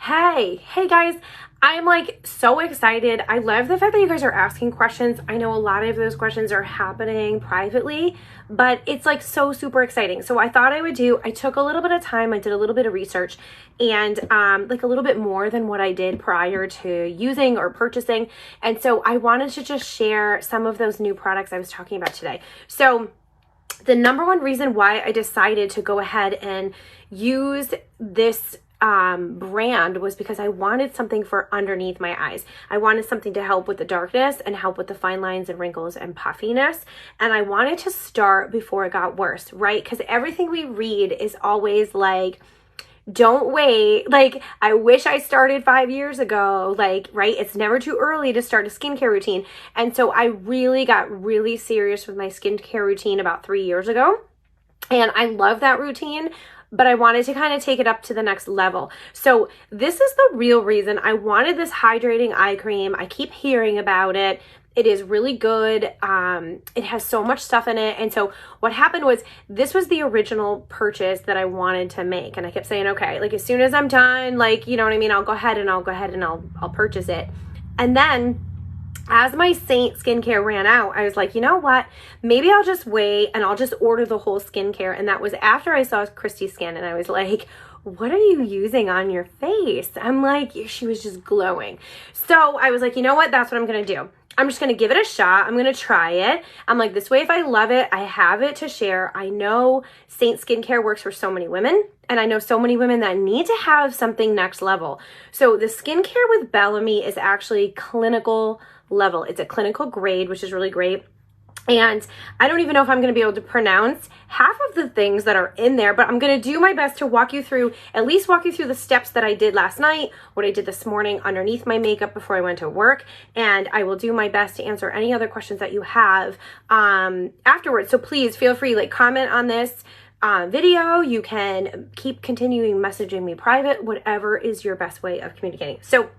Hey guys, I'm like so excited. I love the fact that you guys are asking questions. I know a lot of those questions are happening privately, but it's like so super exciting. So I thought I took a little bit of time, I did a little bit of research and like a little bit more than what I did prior to using or purchasing. And so I wanted to just share some of those new products I was talking about today. So the number one reason why I decided to go ahead and use this brand was because I wanted something for underneath my eyes. I wanted something to help with the darkness and help with the fine lines and wrinkles and puffiness. And I wanted to start before it got worse, right? Because everything we read is always like, don't wait. Like, I wish I started 5 years ago. Like, right? It's never too early to start a skincare routine. And so I really got really serious with my skincare routine about 3 years ago. And I love that routine, but I wanted to kind of take it up to the next level. So this is the real reason I wanted this hydrating eye cream. I keep hearing about it. It is really good. It has so much stuff in it. And so what happened was this was the original purchase that I wanted to make. And I kept saying, okay, like as soon as I'm done, like, you know what I mean? I'll go ahead and I'll purchase it. And then as my Saint skincare ran out, I was like, you know what? Maybe I'll just wait and I'll just order the whole skincare. And that was after I saw Christy's skin and I was like, what are you using on your face? I'm like, she was just glowing. So I was like, you know what? That's what I'm going to do. I'm just going to give it a shot. I'm going to try it. I'm like, this way, if I love it, I have it to share. I know Saint skincare works for so many women. And I know so many women that need to have something next level. So the skincare with Bellame is actually clinical level. It's a clinical grade, which is really great. And I don't even know if I'm going to be able to pronounce half of the things that are in there, but I'm going to do my best to at least walk you through the steps that I did last night, what I did this morning underneath my makeup before I went to work. And I will do my best to answer any other questions that you have afterwards. So please feel free, like, comment on this video. You can keep continuing messaging me private, whatever is your best way of communicating. So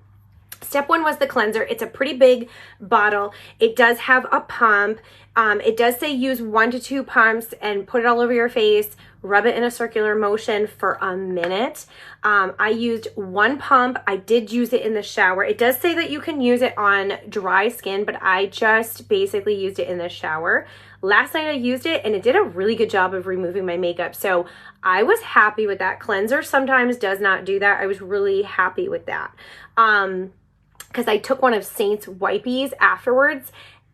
step one was the cleanser. It's a pretty big bottle. It does have a pump. It does say use 1 to 2 pumps and put it all over your face. Rub it in a circular motion for a minute. I used 1 pump. I did use it in the shower. It does say that you can use it on dry skin, but I just basically used it in the shower. Last night I used it and it did a really good job of removing my makeup. So I was happy with that. Cleanser sometimes does not do that. I was really happy with that. Because I took one of Saint's wipies afterwards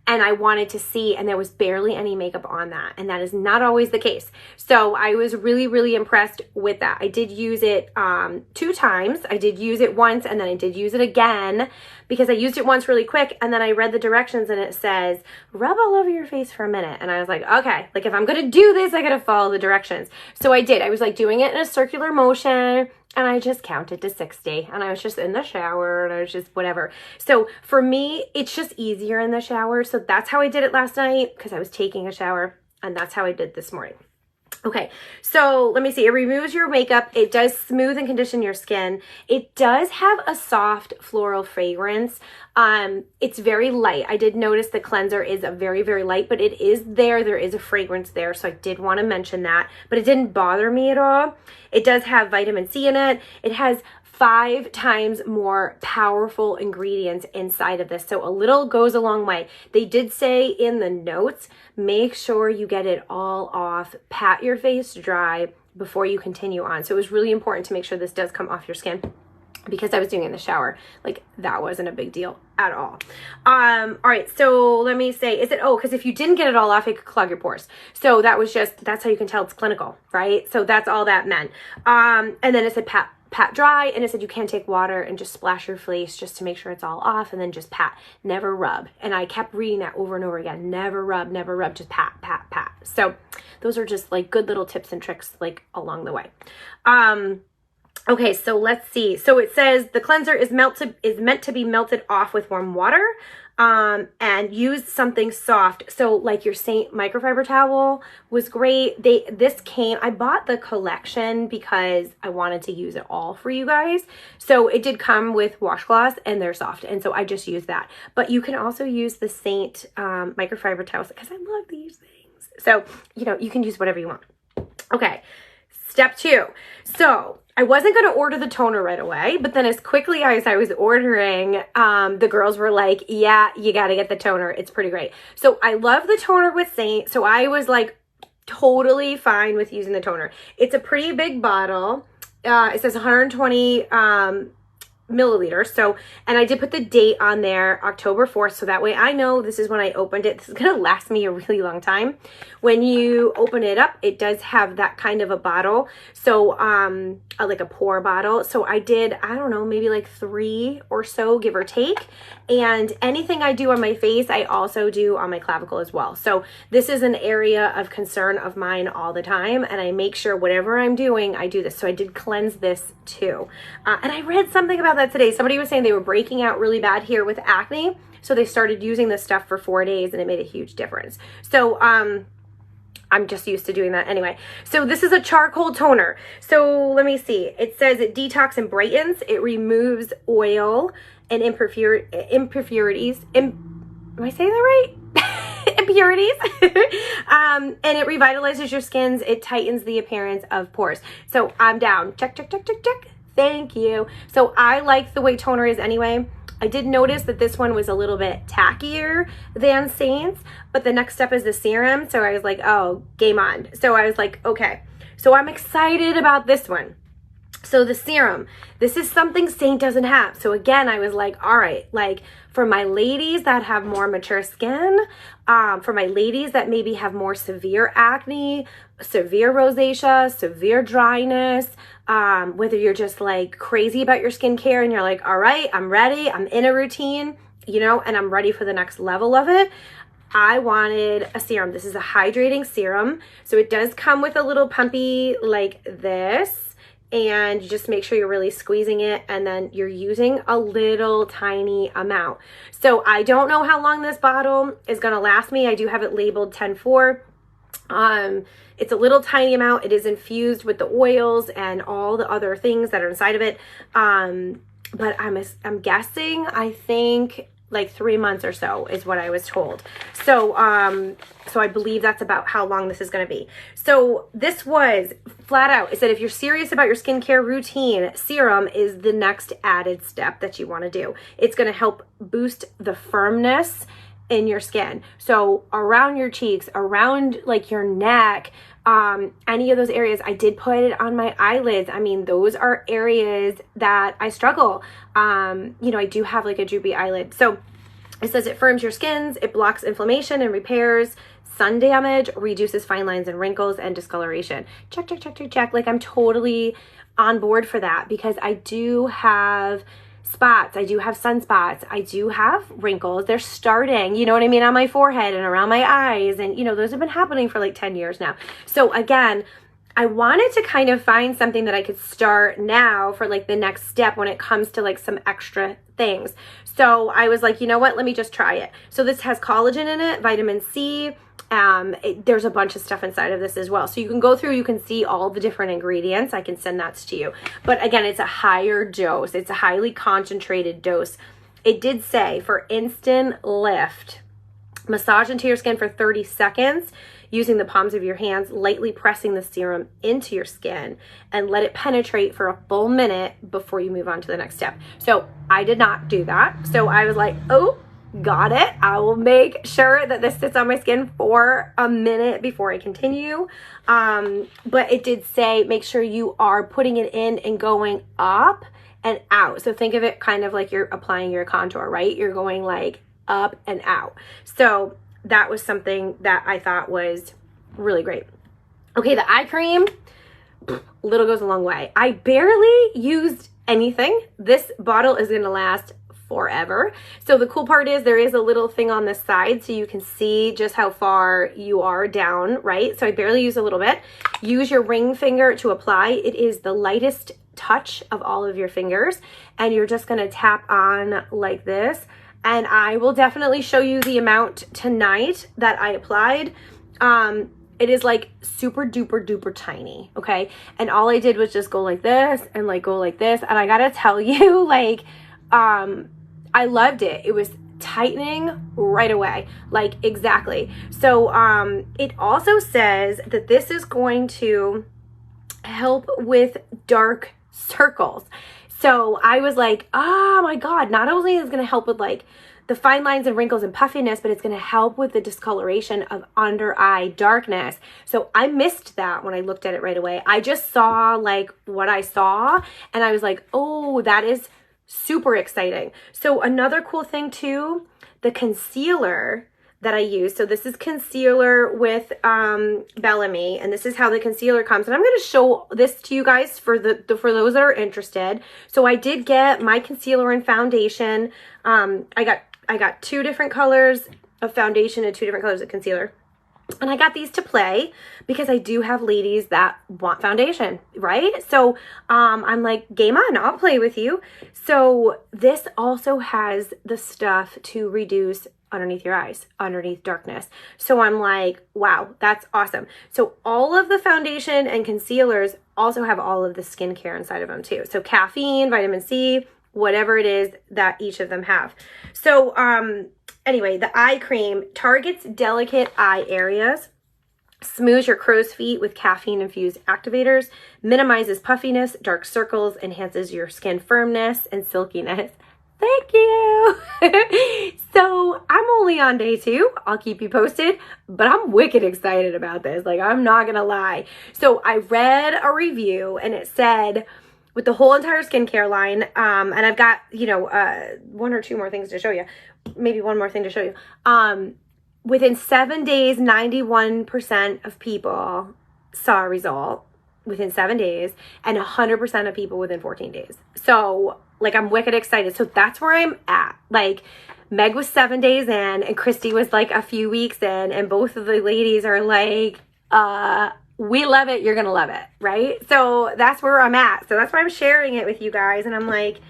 and I wanted to see, and there was barely any makeup on that. And that is not always the case. So I was really, really impressed with that. I did use it 2 times. I did use it once and then I did use it again because I used it once really quick. And then I read the directions and it says, rub all over your face for a minute. And I was like, okay, like if I'm going to do this, I got to follow the directions. So I did. I was like doing it in a circular motion. And I just counted to 60 and I was just in the shower and I was just whatever. So for me, it's just easier in the shower. So that's how I did it last night because I was taking a shower, and that's how I did this morning. Okay, so let me see. It removes your makeup. It does smooth and condition your skin. It does have a soft floral fragrance. It's very light. I did notice the cleanser is a very, very light, but it is there. There is a fragrance there, so I did want to mention that, but it didn't bother me at all. It does have vitamin C in it. It has 5 times more powerful ingredients inside of this. So a little goes a long way. They did say in the notes, make sure you get it all off, pat your face dry before you continue on. So it was really important to make sure this does come off your skin because I was doing it in the shower. Like that wasn't a big deal at all. All right, so let me say, because if you didn't get it all off, it could clog your pores. So that's how you can tell it's clinical, right? So that's all that meant. And then it said pat dry, and it said you can take water and just splash your face just to make sure it's all off, and then just pat, never rub. And I kept reading that over and over again, never rub, just pat. So those are just like good little tips and tricks like along the way. Okay, so let's see. So it says the cleanser is meant to be melted off with warm water. And use something soft. So like your Saint microfiber towel was great. I bought the collection because I wanted to use it all for you guys. So it did come with washcloths and they're soft. And so I just used that. But you can also use the Saint microfiber towels because I love these things. So, you can use whatever you want. Okay. Step 2. So I wasn't going to order the toner right away, but then as quickly as I was ordering, the girls were like, yeah, you got to get the toner. It's pretty great. So I love the toner with Saint. So I was like totally fine with using the toner. It's a pretty big bottle. It says 120 milliliters. So, and I did put the date on there, October 4th. So that way I know this is when I opened it. This is going to last me a really long time. When you open it up, it does have that kind of a bottle. So, like a pour bottle. So I did, I don't know, maybe like 3 or so, give or take. And anything I do on my face, I also do on my clavicle as well. So this is an area of concern of mine all the time. And I make sure whatever I'm doing, I do this. So I did cleanse this too. And I read something about that today. Somebody was saying they were breaking out really bad here with acne. So they started using this stuff for 4 days and it made a huge difference. So, I'm just used to doing that anyway. So this is a charcoal toner. So let me see. It says it detox and brightens. It removes oil and impurities. Am I saying that right? Impurities. And it revitalizes your skins. It tightens the appearance of pores. So I'm down. Check, check, check, check, check. Thank you. So I like the way toner is anyway. I did notice that this one was a little bit tackier than Saint's, but the next step is the serum. So I was like, oh, game on. So I was like, okay. So I'm excited about this one. So the serum, this is something Saint doesn't have. So again, I was like, all right, like for my ladies that have more mature skin, for my ladies that maybe have more severe acne, severe rosacea, severe dryness, whether you're just like crazy about your skincare and you're like, all right, I'm ready, I'm in a routine, you know, and I'm ready for the next level of it. I wanted a serum. This is a hydrating serum. So it does come with a little pumpy like this. And you just make sure you're really squeezing it, and then you're using a little tiny amount. So I don't know how long this bottle is going to last me. I do have it labeled 10-4. It's a little tiny amount. It is infused with the oils and all the other things that are inside of it. But I'm guessing, I think like 3 months or so is what I was told. So, so I believe that's about how long this is going to be. So this was flat out. It said, if you're serious about your skincare routine, serum is the next added step that you want to do. It's going to help boost the firmness in your skin. So around your cheeks, around like your neck, any of those areas. I did put it on my eyelids. I mean, those are areas that I struggle. You know, I do have like a droopy eyelid. So it says it firms your skins, it blocks inflammation and repairs sun damage, reduces fine lines and wrinkles and discoloration. Check, check, check, check, check. Like I'm totally on board for that because I do have spots. I do have sunspots. I do have wrinkles. They're starting, you know what I mean, on my forehead and around my eyes. And, you know, those have been happening for like 10 years now. So again, I wanted to kind of find something that I could start now for like the next step when it comes to like some extra things. So I was like, you know what, let me just try it. So this has collagen in it, vitamin C. There's a bunch of stuff inside of this as well. So you can go through, you can see all the different ingredients. I can send that to you. But again, it's a higher dose. It's a highly concentrated dose. It did say for instant lift, massage into your skin for 30 seconds using the palms of your hands, lightly pressing the serum into your skin and let it penetrate for a full minute before you move on to the next step. So I did not do that. So I was like, oh, got it. I will make sure that this sits on my skin for a minute before I continue. But it did say, make sure you are putting it in and going up and out. So think of it kind of like you're applying your contour, right? You're going like up and out. So that was something that I thought was really great. Okay, the eye cream, little goes a long way. I barely used anything. This bottle is going to last forever. So the cool part is there is a little thing on the side so you can see just how far you are down, right? So I barely use a little bit. Use your ring finger to apply. It is the lightest touch of all of your fingers, and you're just going to tap on like this. And I will definitely show you the amount tonight that I applied. It is like super duper duper tiny, okay? And all I did was just go like this and like go like this. And I gotta tell you, like, I loved it. It was tightening right away, like exactly. So it also says that this is going to help with dark circles. So I was like, oh my God, not only is it going to help with like the fine lines and wrinkles and puffiness, but it's going to help with the discoloration of under eye darkness. So I missed that when I looked at it right away. I just saw like what I saw and I was like, oh, that is super exciting. So another cool thing too, the concealer that I use. So this is concealer with Bellame, and this is how the concealer comes. And I'm going to show this to you guys for for those that are interested. So I did get my concealer and foundation. I got 2 different colors of foundation and 2 different colors of concealer. And I got these to play because I do have ladies that want foundation, right? So I'm like, game on, I'll play with you. So this also has the stuff to reduce underneath your eyes, underneath darkness. So I'm like, wow, that's awesome. So all of the foundation and concealers also have all of the skincare inside of them too. So caffeine, vitamin C, whatever it is that each of them have. So anyway, the eye cream targets delicate eye areas, smooths your crow's feet with caffeine-infused activators, minimizes puffiness, dark circles, enhances your skin firmness and silkiness. Thank you. So I'm only on day 2. I'll keep you posted, but I'm wicked excited about this. Like, I'm not going to lie. So I read a review and it said with the whole entire skincare line, and I've got, 1 or 2 more things to show you. Maybe one more thing to show you. Within 7 days, 91% of people saw a result within 7 days and 100% of people within 14 days. So like, I'm wicked excited. So that's where I'm at. Like, Meg was 7 days in and Christy was like a few weeks in, and both of the ladies are like, we love it. You're going to love it. Right. So that's where I'm at. So that's why I'm sharing it with you guys. And I'm like,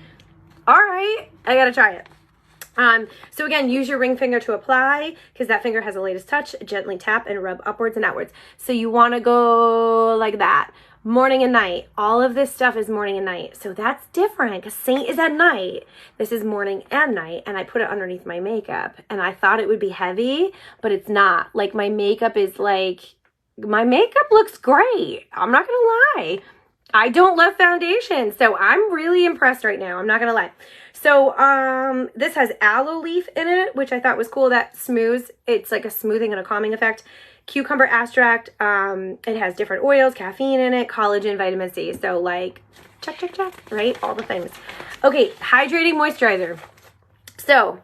all right, I got to try it. So again, use your ring finger to apply because that finger has the latest touch. Gently tap and rub upwards and outwards. So you want to go like that. Morning and night. All of this stuff is morning and night. So that's different because Saint is at night. This is morning and night. And I put it underneath my makeup. And I thought it would be heavy, but it's not. Like, my makeup is like, my makeup looks great. I'm not going to lie. I don't love foundation. So I'm really impressed right now. I'm not going to lie. So this has aloe leaf in it, which I thought was cool. That smooths. It's like a smoothing and a calming effect. Cucumber extract. It has different oils, caffeine in it, collagen, vitamin C. So like, check, check, check, right? All the things. Okay, hydrating moisturizer. So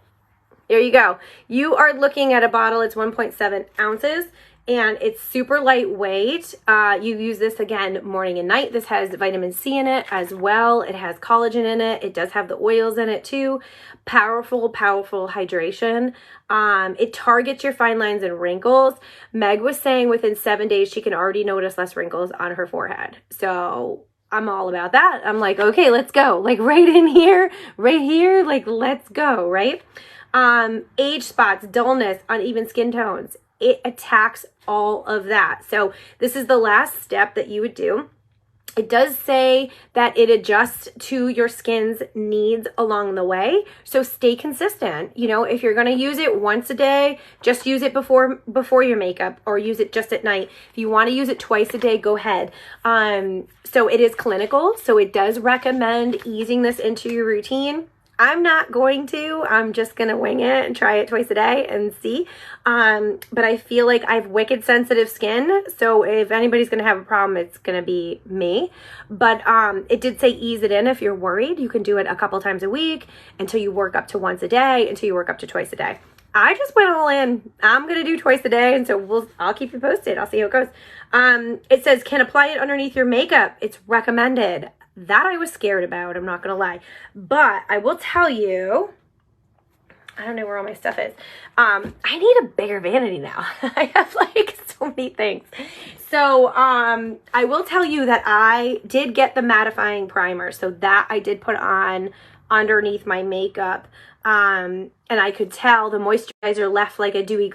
there you go. You are looking at a bottle. It's 1.7 ounces. And it's super lightweight. You use this again morning and night. This has vitamin C in it as well. It has collagen in it. It does have the oils in it too. Powerful, powerful hydration. It targets your fine lines and wrinkles. Meg was saying within 7 days she can already notice less wrinkles on her forehead. So I'm all about that. I'm like, okay, let's go. Like right in here, right here, like let's go, right? Age spots, dullness, uneven skin tones. It attacks all of that. So this is the last step that you would do. It does say that it adjusts to your skin's needs along the way. So stay consistent. You know, if you're going to use it once a day, just use it before your makeup, or use it just at night. If you want to use it twice a day, go ahead. So it is clinical. So it does recommend easing this into your routine. I'm not going to. I'm just going to wing it and try it twice a day and see. But I feel like I have wicked sensitive skin. So if anybody's going to have a problem, it's going to be me. But it did say ease it in if you're worried. You can do it a couple times a week until you work up to once a day, until you work up to twice a day. I just went all in. I'm going to do twice a day. And so I'll keep you posted. I'll see how it goes. It says can apply it underneath your makeup. It's recommended. That I was scared about, I'm not going to lie. But I will tell you, I don't know where all my stuff is. I need a bigger vanity now. I have like so many things. So I will tell you that I did get the mattifying primer. So that I did put on underneath my makeup. And I could tell the moisturizer left like a dewy